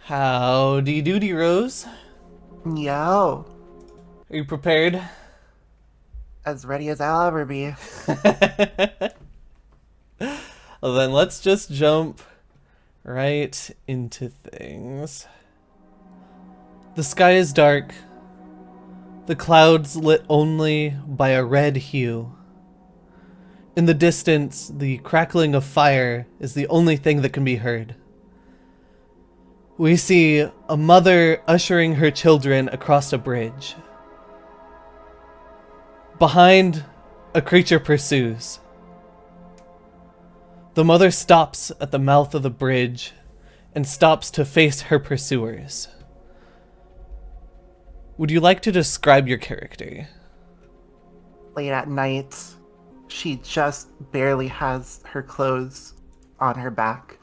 Howdy doody, Rose. Yo, Are you prepared? as ready as I'll ever be. Well, then let's just jump right into things. The sky is dark, the clouds lit only by a red hue. In the distance, the crackling of fire is the only thing that can be heard. We see a mother ushering her children across a bridge. Behind, a creature pursues. The mother stops at the mouth of the bridge and stops to face her pursuers. Would you like to describe your character? Late at night, she just barely has her clothes on her back,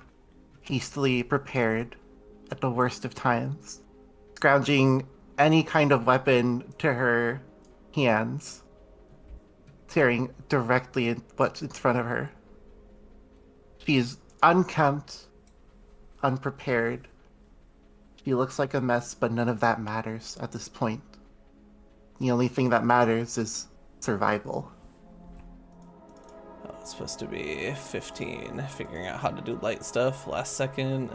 hastily prepared at the worst of times, scrounging any kind of weapon to her hands, staring directly at what's in front of her. She's unkempt, unprepared. She looks like a mess, but none of that matters at this point. The only thing that matters is survival. Oh, it's supposed to be 15. Figuring out how to do light stuff. Last second.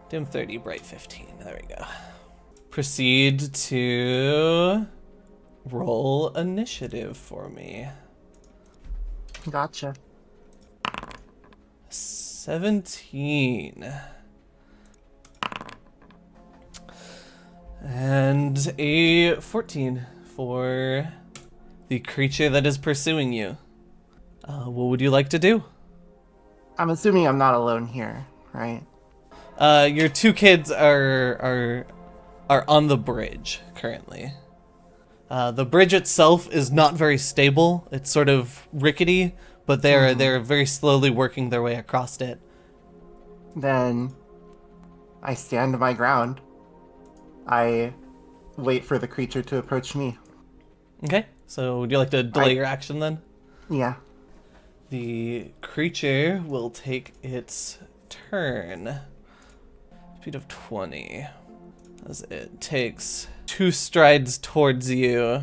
Dim 30, bright 15. There we go. Proceed to roll initiative for me. Gotcha. 17. And a 14 for the creature that is pursuing you. What would you like to do? I'm assuming I'm not alone here, right? Your two kids are on the bridge currently. The bridge itself is not very stable. It's sort of rickety, but they're very slowly working their way across it. Then I stand my ground. I wait for the creature to approach me. Okay, so would you like to delay your action then? Yeah. The creature will take its turn. Speed of 20. As it takes 2 strides towards you.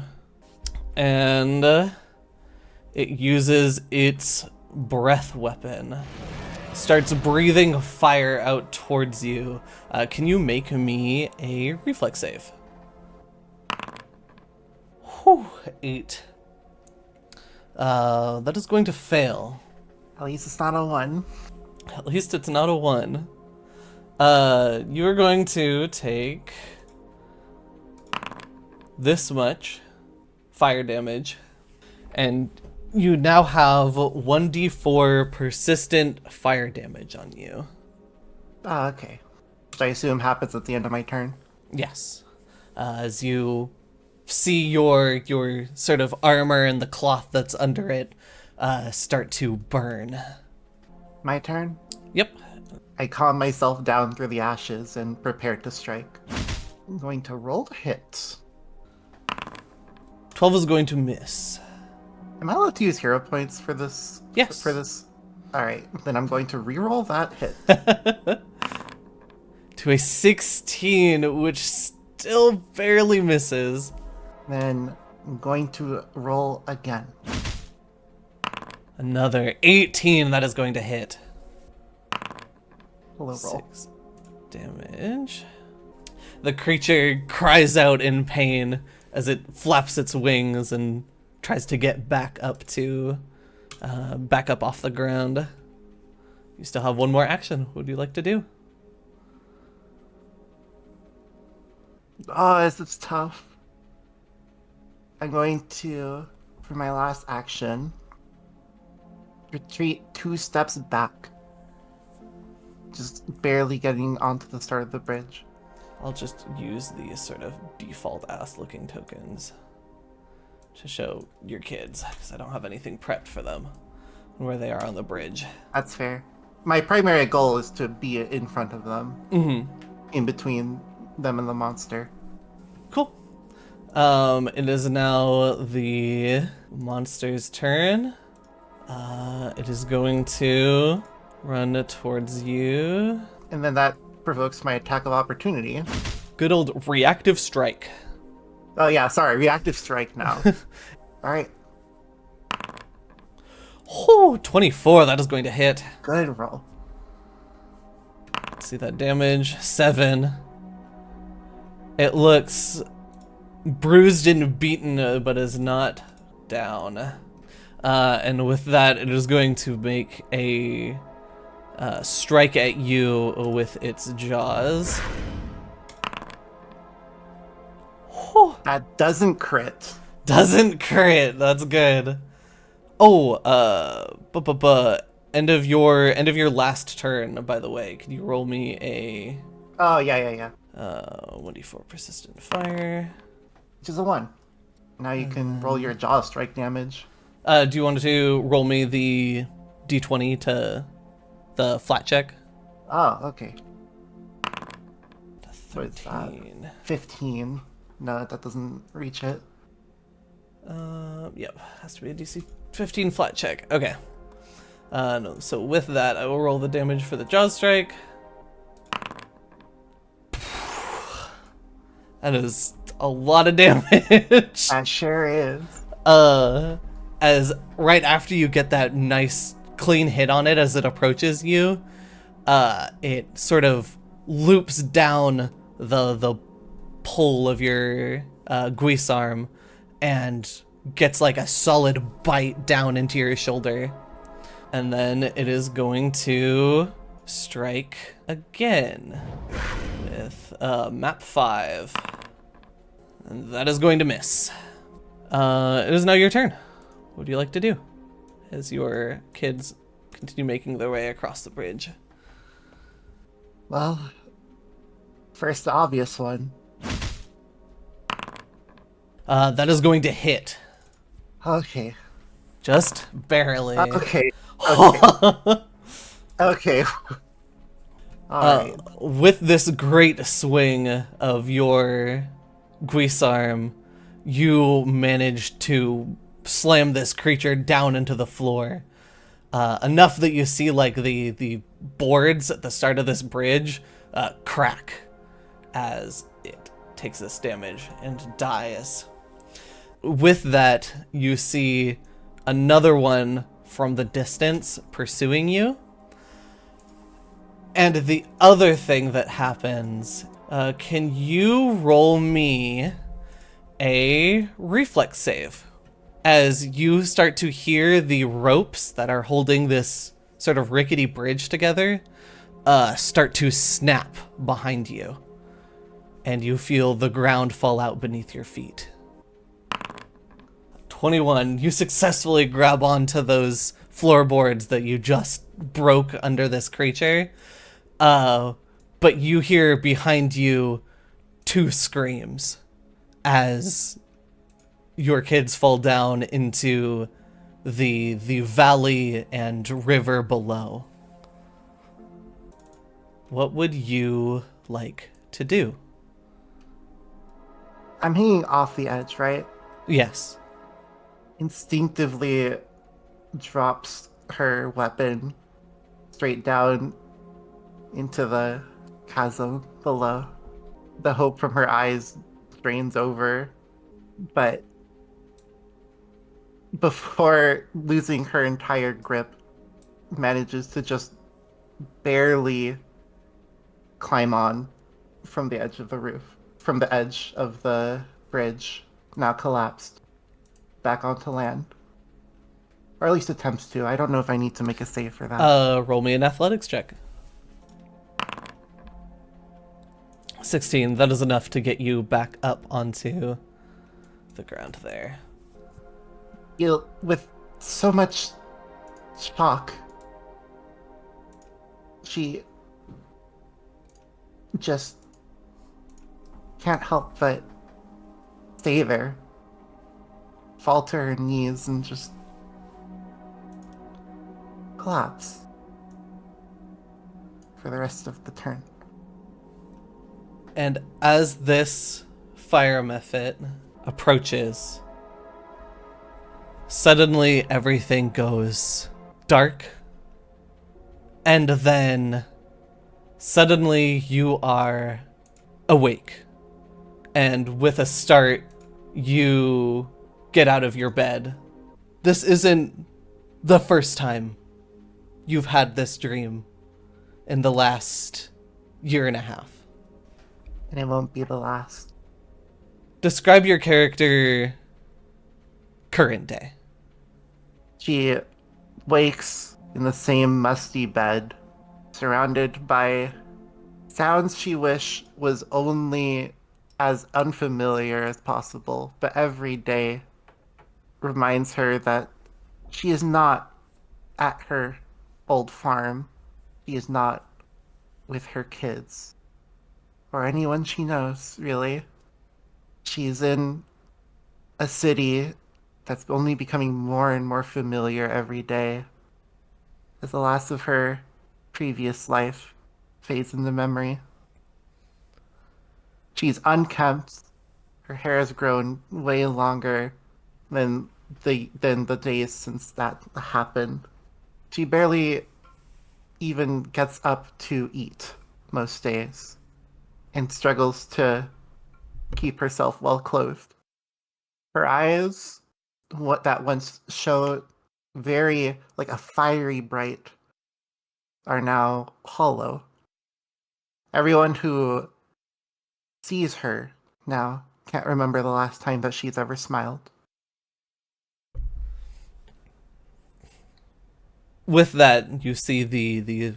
And it uses its breath weapon. Starts breathing fire out towards you. Can you make me a reflex save? Whew, 8. That is going to fail. At least it's not a 1. At least it's not a 1. You're going to take this much fire damage, and you now have 1d4 persistent fire damage on you. Oh, okay. Which I assume happens at the end of my turn. Yes. As you see your sort of armor and the cloth that's under it start to burn. My turn? Yep. I calm myself down through the ashes and prepare to strike. I'm going to roll to hit. 12 is going to miss. Am I allowed to use hero points for this? Yes. For this? Alright, then I'm going to re-roll that hit. To a 16, which still barely misses. Then I'm going to roll again. Another 18, that is going to hit. Hello, roll. 6 damage. The creature cries out in pain as it flaps its wings and tries to get back up off the ground. You still have one more action. What would you like to do? Oh, this is tough. I'm going to, for my last action, retreat 2 steps back. Just barely getting onto the start of the bridge. I'll just use these sort of default ass looking tokens to show your kids, because I don't have anything prepped for them and where they are on the bridge. That's fair. My primary goal is to be in front of them. In between them and the monster. Cool. It is now the monster's turn. It is going to run towards you. And then that provokes my attack of opportunity. Good old reactive strike. Oh yeah, sorry, reactive strike now. All right, Oh, 24, that is going to hit. good roll. Let's see that damage. 7. It looks bruised and beaten, but is not down. And with that, it is going to make a strike at you with its jaws. Whew. That doesn't crit. Doesn't crit. That's good. Oh, end of your last turn, by the way. Can you roll me a Oh yeah. 1d4 persistent fire? Which is a 1. Now you can roll your jaw strike damage. Do you want to roll me the d20 to the flat check? Oh, okay. 13. What is that? 15. No, that doesn't reach it. Yep, has to be a DC 15 flat check. Okay. No, so with that, I will roll the damage for the jaw strike. That is a lot of damage. That sure is. As right after you get that nice clean hit on it as it approaches you, it sort of loops down the pull of your guisarme and gets like a solid bite down into your shoulder. And then it is going to strike again with map 5. And that is going to miss. It is now your turn. What would you like to do as your kids continue making their way across the bridge? Well, first the obvious one. That is going to hit. Okay. Just barely. Okay. Okay. Okay. Alright. With this great swing of your guisarme, you manage to slam this creature down into the floor. Enough that you see like the boards at the start of this bridge crack as it takes this damage and dies. With that, you see another one from the distance pursuing you. And the other thing that happens, can you roll me a reflex save? As you start to hear the ropes that are holding this sort of rickety bridge together start to snap behind you. And you feel the ground fall out beneath your feet. 21, you successfully grab onto those floorboards that you just broke under this creature. But you hear behind you 2 screams as your kids fall down into the valley and river below. What would you like to do? I'm hanging off the edge, right? Yes. Instinctively drops her weapon straight down into the chasm below. The hope from her eyes drains over, but before losing her entire grip, manages to just barely climb on from the edge of the roof, from the edge of the bridge, now collapsed, back onto land. Or at least attempts to. I don't know if I need to make a save for that. Roll me an athletics check. 16, that is enough to get you back up onto the ground there. With so much shock, she just can't help but stay there, fall to her knees, and just collapse for the rest of the turn. And as this fire mephit approaches, suddenly everything goes dark, and then Suddenly, you are awake. And with a start, you get out of your bed. This isn't the first time you've had this dream in the last year and a half. And it won't be the last. Describe your character current day. She wakes in the same musty bed, surrounded by sounds she wish was only as unfamiliar as possible, but every day reminds her that she is not at her old farm. She is not with her kids or anyone she knows, really. She's in a city that's only becoming more and more familiar every day as the last of her previous life fades into memory. She's unkempt. Her hair has grown way longer than the days since that happened. She barely even gets up to eat most days and struggles to keep herself well clothed. Her eyes, what that once showed very like a fiery bright, are now hollow. Everyone who sees her now can't remember the last time that she's ever smiled. With that, you see the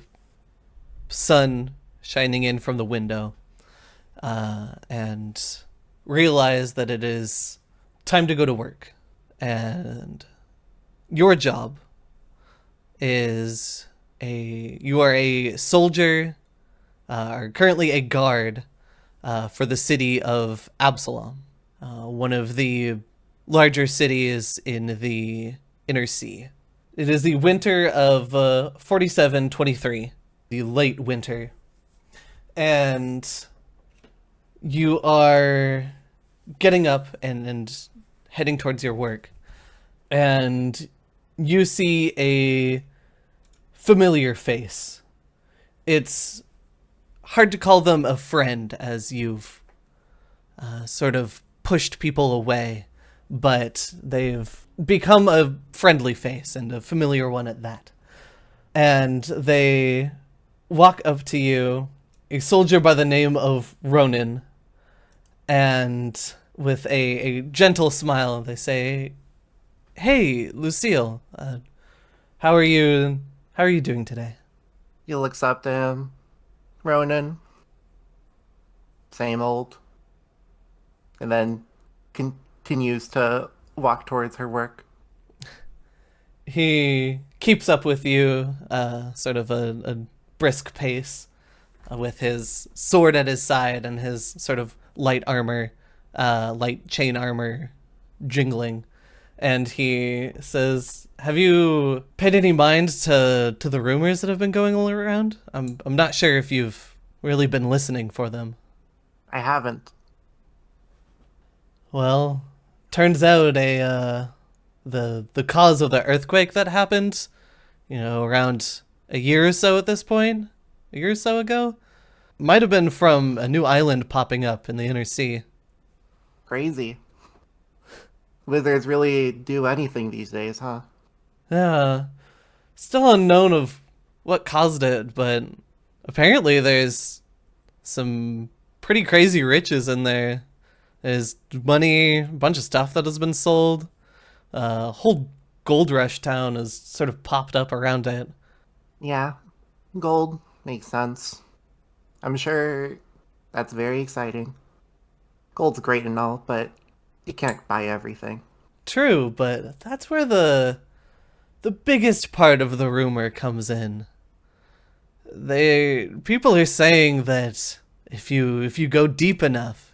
sun shining in from the window, and realize that it is time to go to work. And your job is you are a soldier, or currently a guard, for the city of Absalom, one of the larger cities in the Inner Sea. It is the winter of 47-23, the late winter, and you are getting up and heading towards your work, and you see a familiar face. It's hard to call them a friend, as you've sort of pushed people away, but they've become a friendly face and a familiar one at that. And they walk up to you, a soldier by the name of Ronan, and with a gentle smile, they say, "Hey, Lucille, how are you? How are you doing today?" He looks up to him. Ronan, same old. And then continues to walk towards her work. He keeps up with you, sort of a brisk pace, with his sword at his side and his sort of light armor, light chain armor jingling. And he says, "Have you paid any mind to the rumors that have been going all around? I'm not sure if you've really been listening for them." I haven't. Well, turns out the cause of the earthquake that happened, around a year or so at this point, a year or so ago, might have been from a new island popping up in the inner sea. Crazy. Wizards really do anything these days, huh? Yeah, still unknown of what caused it, but apparently there's some pretty crazy riches in there. There's money, a bunch of stuff that has been sold. Whole gold rush town has sort of popped up around it. Yeah, gold makes sense. I'm sure that's very exciting. Gold's great and all, but you can't buy everything. True, but that's where the biggest part of the rumor comes in. People are saying that if you go deep enough,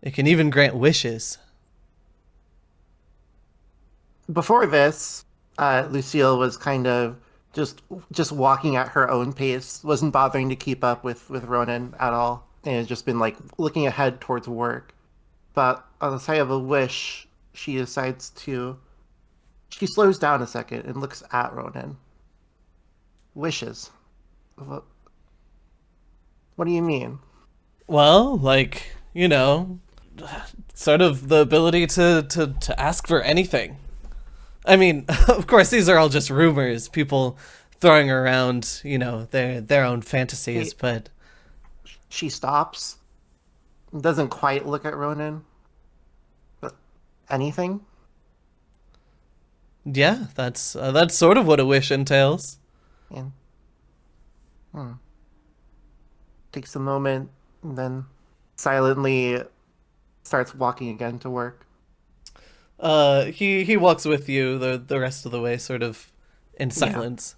it can even grant wishes. Before this, Lucille was kind of just walking at her own pace, wasn't bothering to keep up with Ronan at all, and has just been like looking ahead towards work. But on the side of a wish, she slows down a second and looks at Ronan. Wishes. What do you mean? Well, like, sort of the ability to ask for anything. I mean, of course, these are all just rumors, people throwing around, their own fantasies, Hey, but she stops, doesn't quite look at Ronan, but anything? yeah, that's sort of what a wish entails. And hmm, takes a moment and then silently starts walking again to work. He walks with you the rest of the way, sort of in Yeah. silence.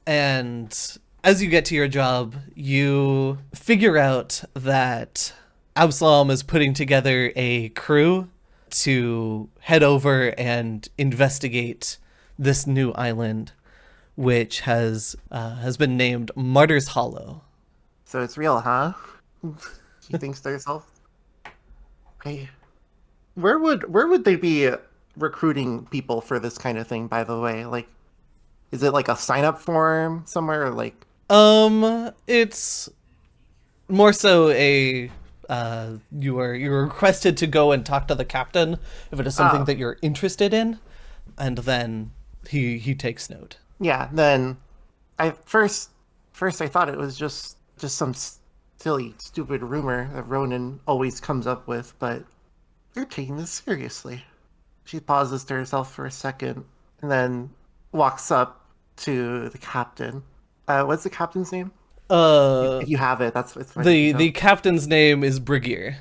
And as you get to your job, you figure out that Absalom is putting together a crew to head over and investigate this new island, which has been named Martyr's Hollow. So it's real, huh? She thinks to herself, "Hey, where would they be recruiting people for this kind of thing, by the way? Like, is it like a sign up form somewhere or like It's more so a you're requested to go and talk to the captain if it is something oh, that you're interested in, and then he takes note. yeah, then I first I thought it was just some silly stupid rumor that Ronan always comes up with, but you're taking this seriously." She pauses to herself for a second and then walks up to the captain. What's the captain's name? Uh, If you have it, that's it's fine if you the don't. captain's name is Brigier.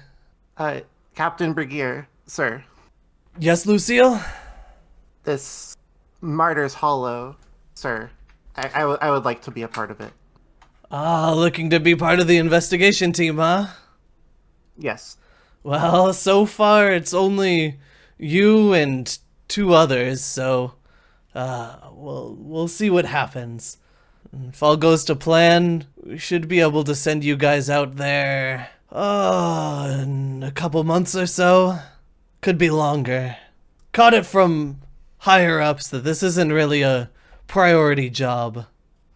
Uh, Captain Brigier, sir, Yes, Lucille. this Martyr's Hollow, sir. I would like to be a part of it. Ah, looking to be part of the investigation team, huh? Yes. Well, so far it's only you and two others, so we'll see what happens. If all goes to plan, we should be able to send you guys out there. Oh, in a couple months or so. Could be longer. Caught it from higher ups that this isn't really a priority job.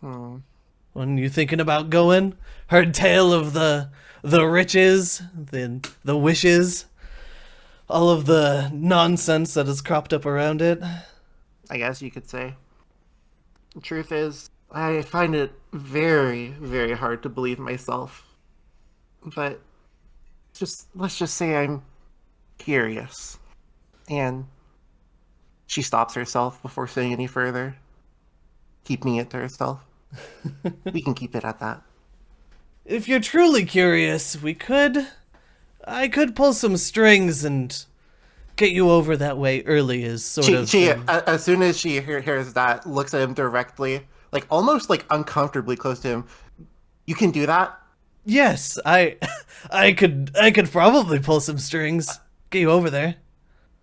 Hmm. When you thinking about going, heard tale of the riches, the wishes, all of the nonsense that has cropped up around it. I guess you could say. The truth is, I find it very, very hard to believe myself. But just let's just say I'm curious. And she stops herself before saying any further, keeping it to herself. We can keep it at that. If you're truly curious, I could pull some strings and get you over that way early as sort She, of she an, as soon as she hears that, looks at him directly, like almost like uncomfortably close to him. You can do that? yes, I could probably pull some strings. Get you over there.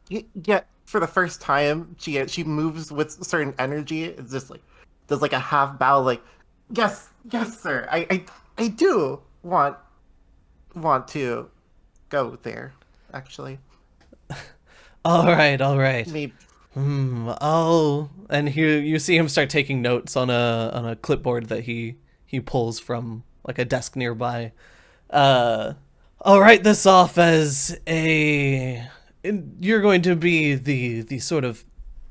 Yeah. For the first time, she moves with certain energy. It's just like does like a half bow, like yes, yes, sir. I do want to go there. Actually, All right. maybe. Oh, and here you see him start taking notes on a clipboard that he pulls from like a desk nearby. I'll write this off as you're going to be the sort of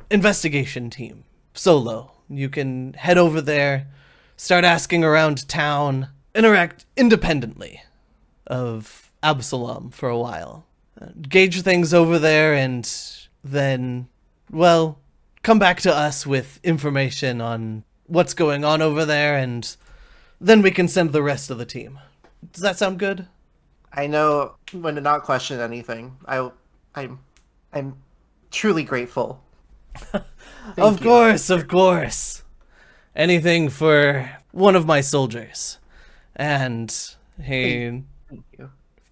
investigation team solo. You can head over there, start asking around town, interact independently of Absalom for a while, gauge things over there, and then, well, come back to us with information on what's going on over there, and then we can send the rest of the team. Does that sound good? I know when to not question anything. I'm I'm truly grateful. Of Thank you. course, of course. Anything for one of my soldiers. And Thank, he thank you.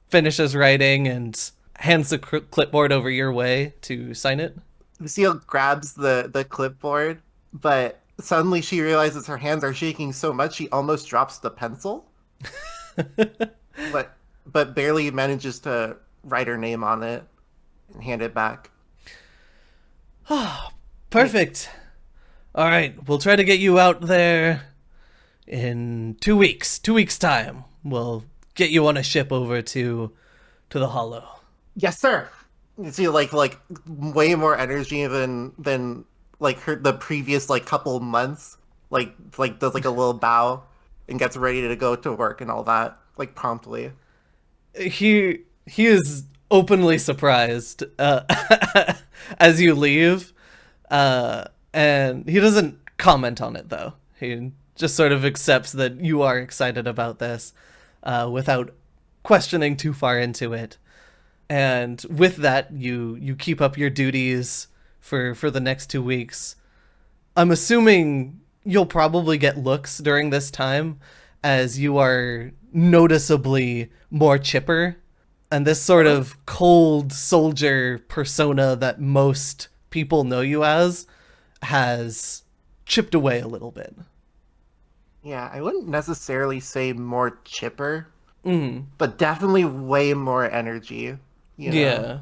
finishes writing and hands the clipboard over your way to sign it. Lucille grabs the clipboard, but suddenly she realizes her hands are shaking so much she almost drops the pencil. But barely manages to write her name on it and hand it back. Hey, Perfect. All right, we'll try to get you out there in 2 weeks. 2 weeks' time. we'll get you on a ship over to the Hollow. Yes, sir. You see, like way more energy than like her the previous like couple months. Like does like a little bow and gets ready to go to work and all that like promptly. He is openly surprised as you leave, and he doesn't comment on it though. He just sort of accepts that you are excited about this, without questioning too far into it. And with that, you keep up your duties for the next 2 weeks. I'm assuming you'll probably get looks during this time, as you are noticeably more chipper, and this sort Oh, of cold soldier persona that most people know you as has chipped away a little bit. yeah, I wouldn't necessarily say more chipper, Mm. but definitely way more energy. You know, Yeah.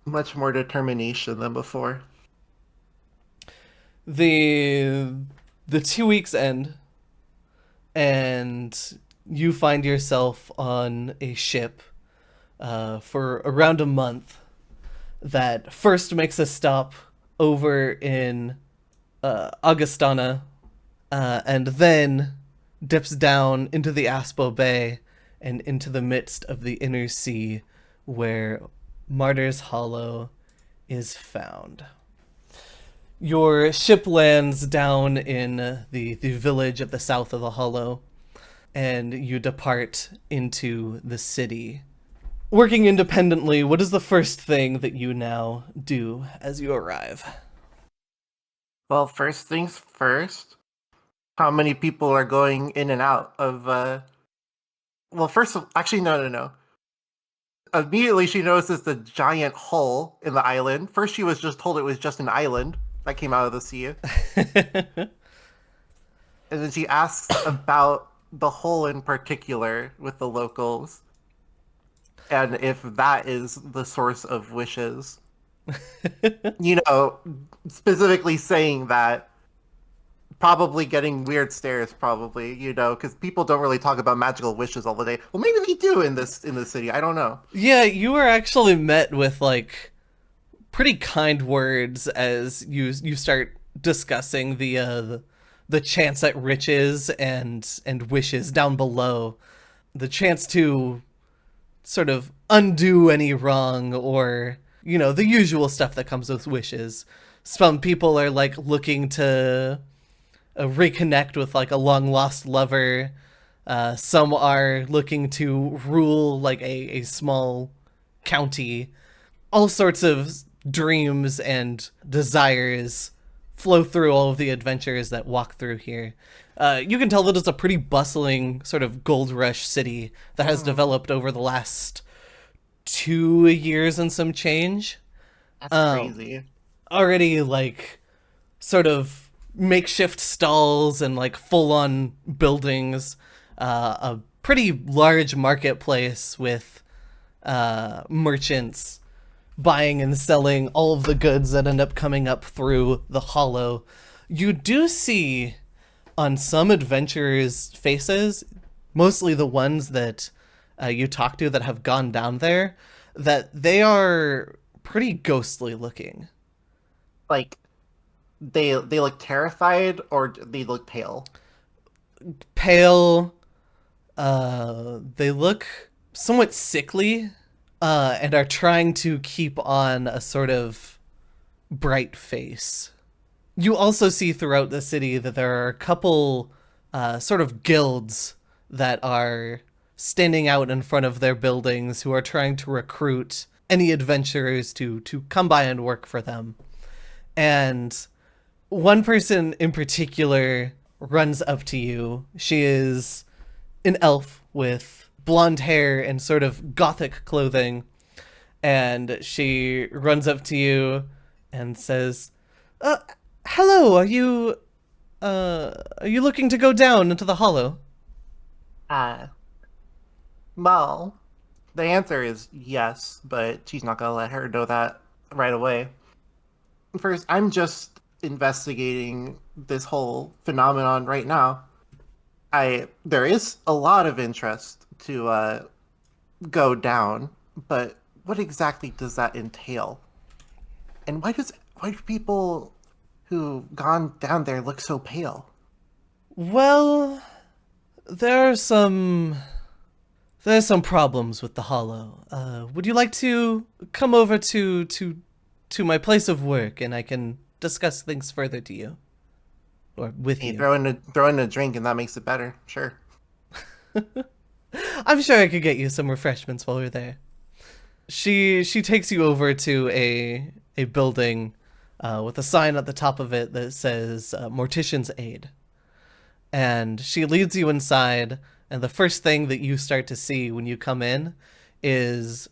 much more determination than before. The the 2 weeks end, and you find yourself on a ship for around a month that first makes a stop over in Augustana, and then dips down into the Aspo Bay and into the midst of the inner sea where Martyr's Hollow is found. Your ship lands down in the village at the south of the Hollow, and you depart into the city. Working independently, what is the first thing that you now do as you arrive? Well, first things first. How many people are going in and out of? Well, first, actually, no. Immediately, she notices the giant hole in the island. First, she was just told it was just an island that came out of the sea, and then she asks about the hole in particular with the locals, and if that is the source of wishes. You know, specifically saying that probably getting weird stares probably, you know, because people don't really talk about magical wishes all the day. Well, maybe they do in this city, I don't know. Yeah, you were actually met with like pretty kind words as you start discussing the chance at riches and wishes down below, the chance to sort of undo any wrong, or the usual stuff that comes with wishes. Some people are like looking to reconnect with like a long lost lover. Some are looking to rule like a small county. All sorts of dreams and desires flow through all of the adventurers that walk through here. You can tell that it's a pretty bustling sort of gold rush city that has Mm, developed over the last 2 years and some change. that's Um, crazy. Already like sort of makeshift stalls and like full on buildings, a pretty large marketplace with merchants buying and selling all of the goods that end up coming up through the hollow. You do see on some adventurers' faces, mostly the ones that you talk to that have gone down there, that they are pretty ghostly looking. Like they look terrified or they look pale. Pale, they look somewhat sickly, and are trying to keep on a sort of bright face. You also see throughout the city that there are a couple sort of guilds that are standing out in front of their buildings who are trying to recruit any adventurers to come by and work for them. And one person in particular runs up to you. She is an elf with blonde hair and sort of gothic clothing. And she runs up to you and says, uh, hello, are you looking to go down into the hollow? Uh, well, the answer is yes, but she's not gonna let her know that right away. First, I'm just investigating this whole phenomenon right now. I There is a lot of interest to go down, but what exactly does that entail? And why do people who've gone down there look so pale? Well, there are some there's some problems with the Hollow. Would you like to come over to my place of work and I can discuss things further to you or with You you? throw in a drink and that makes it better. Sure. I'm sure I could get you some refreshments while we're there. She takes you over to a building with a sign at the top of it that says Mortician's Aid. And she leads you inside, and the first thing that you start to see when you come in is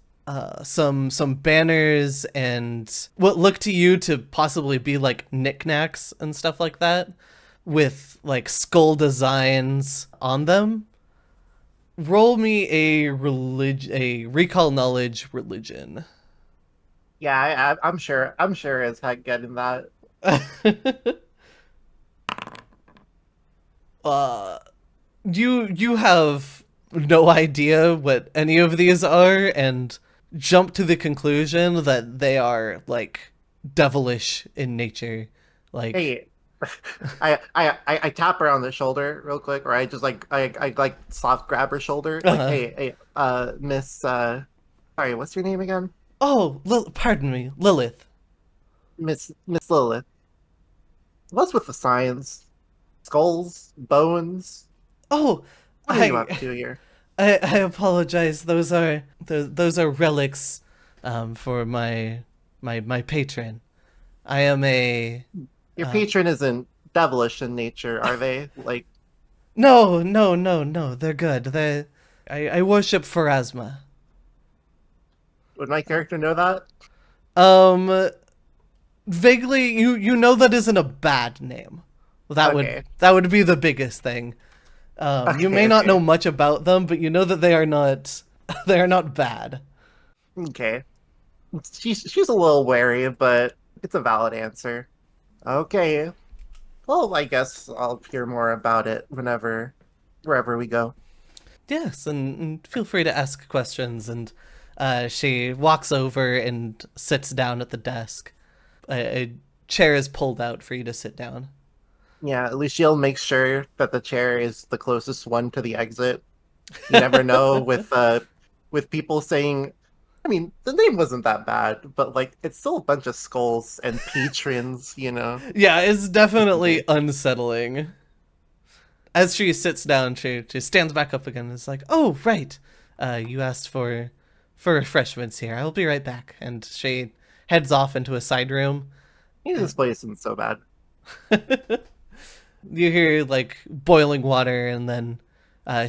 some banners and what look to you to possibly be like knickknacks and stuff like that with like skull designs on them. Roll me a recall knowledge religion. Yeah, I'm sure. I'm sure as heck getting that. uh you have no idea what any of these are and jump to the conclusion that they are like devilish in nature. Like Hey, I tap her on the shoulder real quick, or I just I like soft grab her shoulder, like, uh hey, Miss, sorry, what's your name again? oh, pardon me, Lilith. Miss Lilith. What's with the signs? Skulls, bones. Oh, What are you up to here? I apologize. Those are relics for my patron. I am a Your patron isn't devilish in nature, are they? Like, no. They're good. I worship Pharasma. would my character know that? Um, vaguely, you know that isn't a bad name. Okay, That would be the biggest thing. You may not know okay. much about them, but you know that they are not they are not bad. Okay. She's a little wary, but it's a valid answer. Okay. Well, I guess I'll hear more about it wherever we go. Yes, and feel free to ask questions. And she walks over and sits down at the desk. A chair is pulled out for you to sit down. Yeah, Lucille makes sure that the chair is the closest one to the exit. You never know with people saying, I mean, the name wasn't that bad, but like it's still a bunch of skulls and patrons, you know. Yeah, it's Just in definitely case. unsettling. As she sits down, she stands back up again and is like, "Oh, right. You asked for refreshments here. I'll be right back." And she heads off into a side room. Maybe this place isn't so bad. You hear like boiling water, and then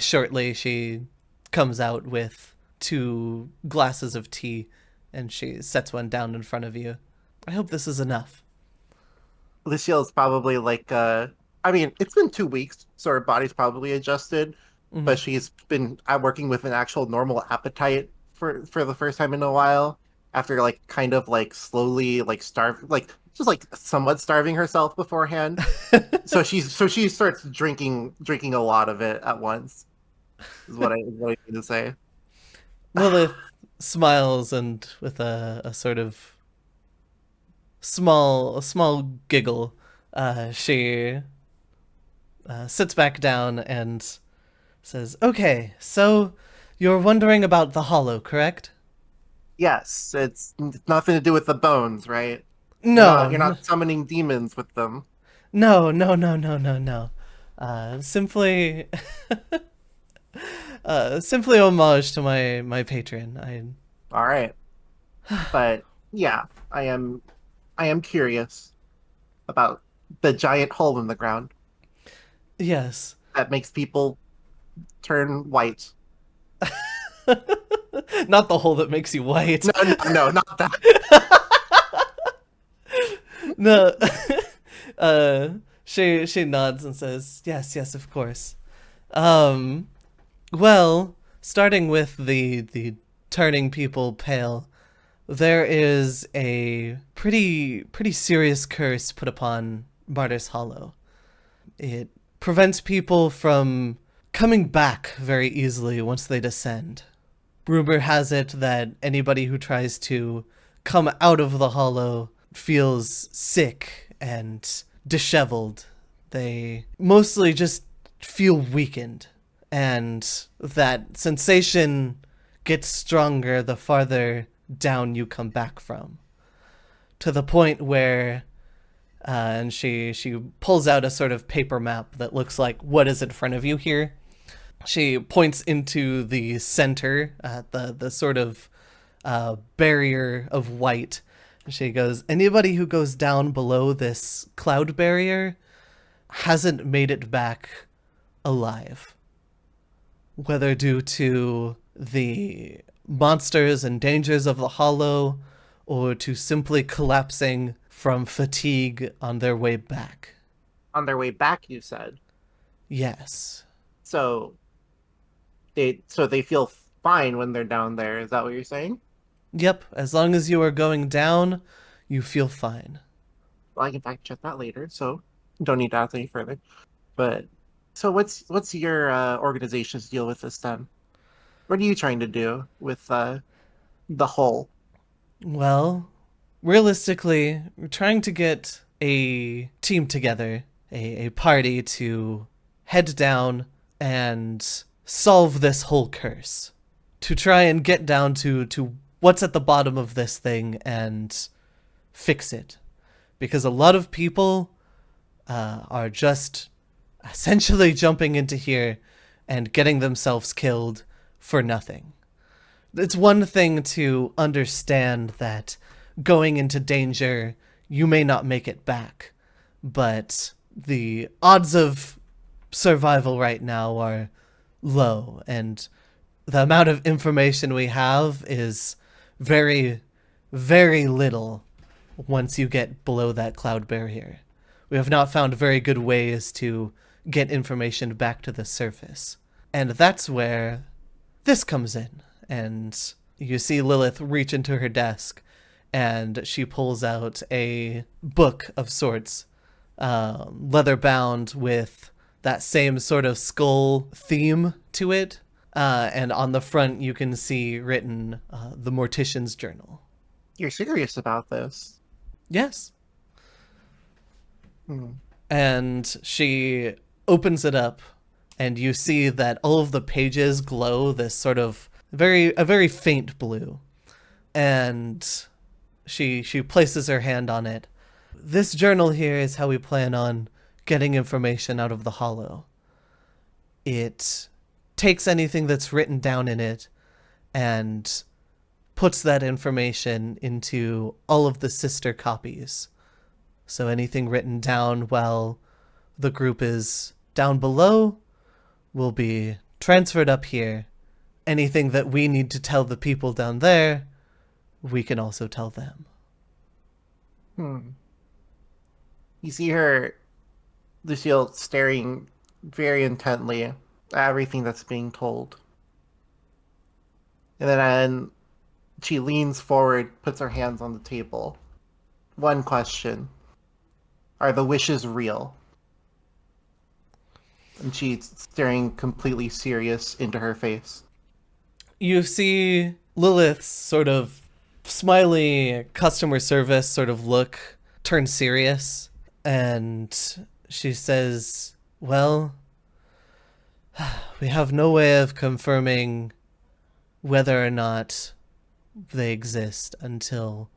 shortly she comes out with two glasses of tea, and she sets one down in front of you. I hope this is enough. Lucille's probably like I mean, it's been 2 weeks, so her body's probably adjusted, Hmm. but she's been working with an actual normal appetite for the first time in a while after like kind of like slowly like starve like just like somewhat starving herself beforehand. So she starts drinking a lot of it at once is what I need to say. Lilith smiles and with a sort of a small giggle, she sits back down and says, "Okay, so you're wondering about the Hollow, correct?" Yes, it's nothing to do with the bones, right? You're No, not summoning demons with them. no. Simply, simply homage to my patron. I All right. But yeah, I am curious about the giant hole in the ground yes, that makes people turn white. not the hole that makes you white. No, not that. No, uh, she nods and says, yes, of course. Um, well, starting with the turning people pale, there is a pretty serious curse put upon Martyr's Hollow. It prevents people from coming back very easily once they descend. Rumor has it that anybody who tries to come out of the hollow feels sick and disheveled. They mostly just feel weakened, and that sensation gets stronger the farther down you come back from. To the point where, and she pulls out a sort of paper map that looks like what is in front of you here. She points into the center, the sort of barrier of white. She goes, anybody who goes down below this cloud barrier hasn't made it back alive. Whether due to the monsters and dangers of the hollow, or to simply collapsing from fatigue on their way back. On their way back, you said. Yes. So they feel fine when they're down there. Is that what you're saying? Yep, as long as you are going down, you feel fine. Well, I can fact check that later, so don't need to ask any further. But so what's your organization's deal with this then? What are you trying to do with the whole? Well, realistically, we're trying to get a team together, a party to head down and solve this whole curse. To try and get down to what's at the bottom of this thing and fix it. Because a lot of people are just essentially jumping into here and getting themselves killed for nothing. It's one thing to understand that going into danger, you may not make it back, but the odds of survival right now are low, and the amount of information we have is very, very little once you get below that cloud barrier. We have not found very good ways to get information back to the surface. And that's where this comes in. And you see Lilith reach into her desk, and she pulls out a book of sorts, leather bound with that same sort of skull theme to it. And on the front, you can see written the Mortician's Journal. You're serious about this? Yes. Hmm. And she opens it up, and you see that all of the pages glow this sort of a very faint blue. And she places her hand on it. This journal here is how we plan on getting information out of the hollow. It takes anything that's written down in it and puts that information into all of the sister copies. So anything written down while the group is down below will be transferred up here. Anything that we need to tell the people down there, we can also tell them. You see her, Lucille, staring very intently at everything that's being told. And then she leans forward, puts her hands on the table. One question. Are the wishes real? And she's staring completely serious into her face. You see Lilith's sort of smiley customer service sort of look turn serious, and she says, well, we have no way of confirming whether or not they exist until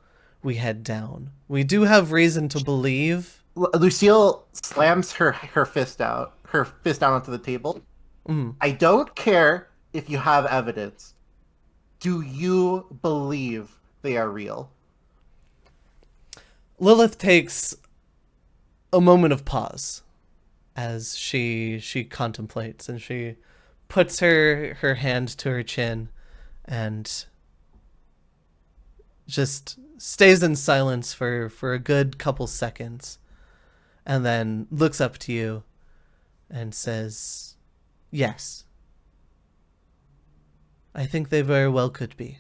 we head down. We do have reason to believe. Lucille slams her fist down onto the table. I don't care if you have evidence. Do you believe they are real? Lilith takes a moment of pause as she contemplates, and she puts her hand to her chin and just stays in silence for a good couple seconds, and then looks up to you and says, yes, I think they very well could be.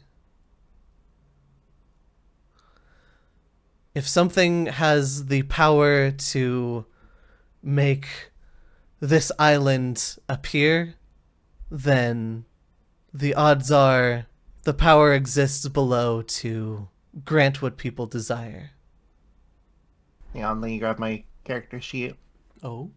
If something has the power to make this island appear then the odds are the power exists below to grant what people desire. Yeah, let me grab my character sheet. Oh.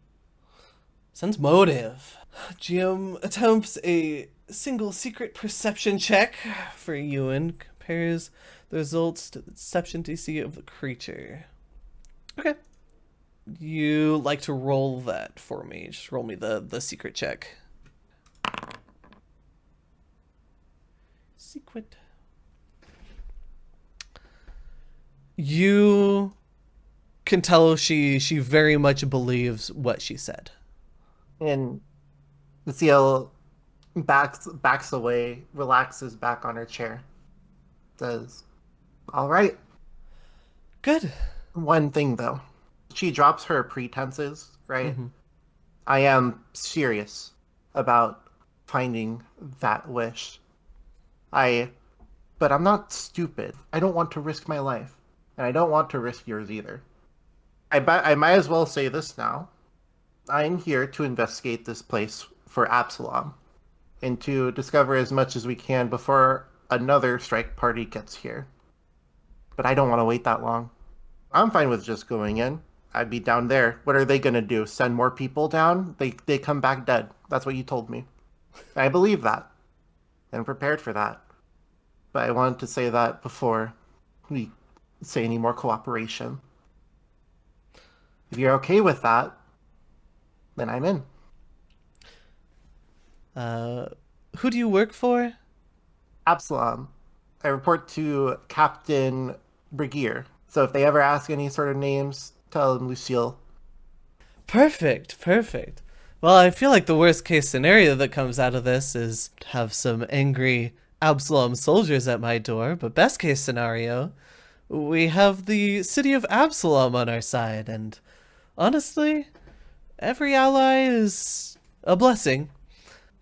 Sense motive. GM attempts a single secret perception check for Ewan. Compares the results to the deception DC of the creature. Okay. You like to roll that for me. Just roll me the secret check. Secret. You can tell she very much believes what she said. And Lucille backs away, relaxes back on her chair. Says, "All right." Good. One thing though, she drops her pretenses, right? I am serious about finding that wish. But I'm not stupid. I don't want to risk my life, and I don't want to risk yours either. I might as well say this now. I'm here to investigate this place for Absalom, and to discover as much as we can before another strike party gets here. But I don't want to wait that long. I'm fine with just going in. I'd be down there. What are they gonna do? Send more people down? They come back dead. That's what you told me. I believe that. And I'm prepared for that. But I wanted to say that before we say any more cooperation. If you're okay with that, then I'm in. Who do you work for? Absalom. I report to Captain Brigier. So if they ever ask any sort of names, tell them Lucille. Perfect. Well, I feel like the worst case scenario that comes out of this is to have some angry Absalom soldiers at my door, but best case scenario, we have the city of Absalom on our side, and honestly, every ally is a blessing.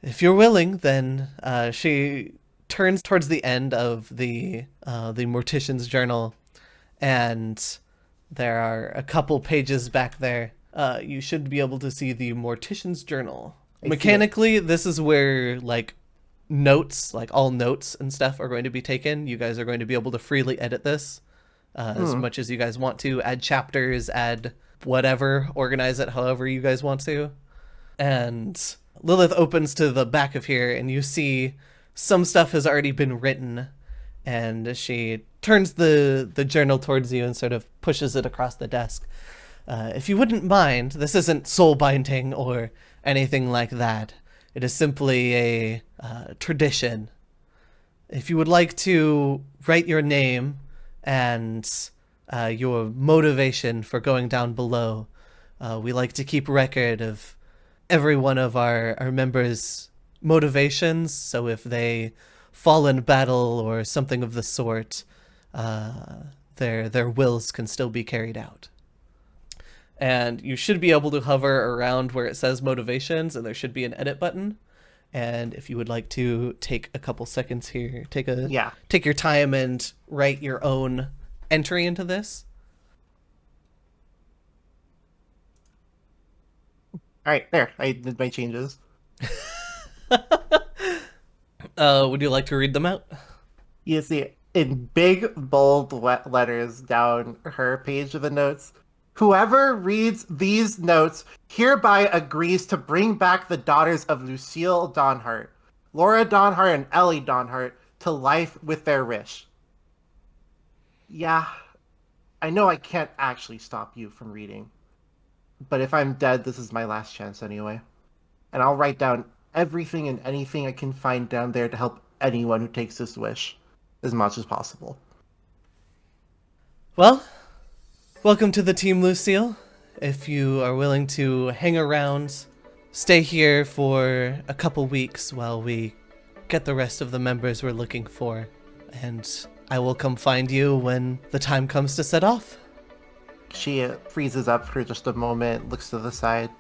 If you're willing, then she turns towards the end of the Mortician's journal, and there are a couple pages back there. You should be able to see the Mortician's journal. Mechanically, this is where notes, all notes and stuff are going to be taken. You guys are going to be able to freely edit this as much as you guys want to. Add chapters, add whatever, organize it however you guys want to. And Lilith opens to the back of here, and you see some stuff has already been written, and she turns the journal towards you and sort of pushes it across the desk. If you wouldn't mind, this isn't soul binding or anything like that. It is simply a tradition. If you would like to write your name and your motivation for going down below, we like to keep record of every one of our members' motivations, so if they fall in battle or something of the sort, their wills can still be carried out. And you should be able to hover around where it says motivations, and there should be an edit button. And if you would like to take a couple seconds here, take your time and write your own entry into this. All right, there. I did my changes. Would you like to read them out? You see, in big, bold letters down her page of the notes, whoever reads these notes hereby agrees to bring back the daughters of Lucille Dawnhart, Laura Dawnhart, and Ellie Dawnhart to life with their wish. Yeah, I know I can't actually stop you from reading, but if I'm dead, this is my last chance anyway. And I'll write down everything and anything I can find down there to help anyone who takes this wish as much as possible. Well, welcome to the team, Lucille. If you are willing to hang around, stay here for a couple weeks while we get the rest of the members we're looking for, and I will come find you when the time comes to set off. She freezes up for just a moment, looks to the side.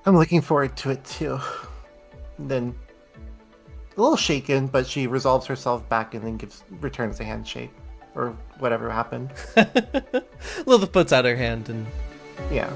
I'm looking forward to it too. And then, a little shaken, but she resolves herself back and then returns a handshake. Or whatever happened. Lilith puts out her hand and... Yeah.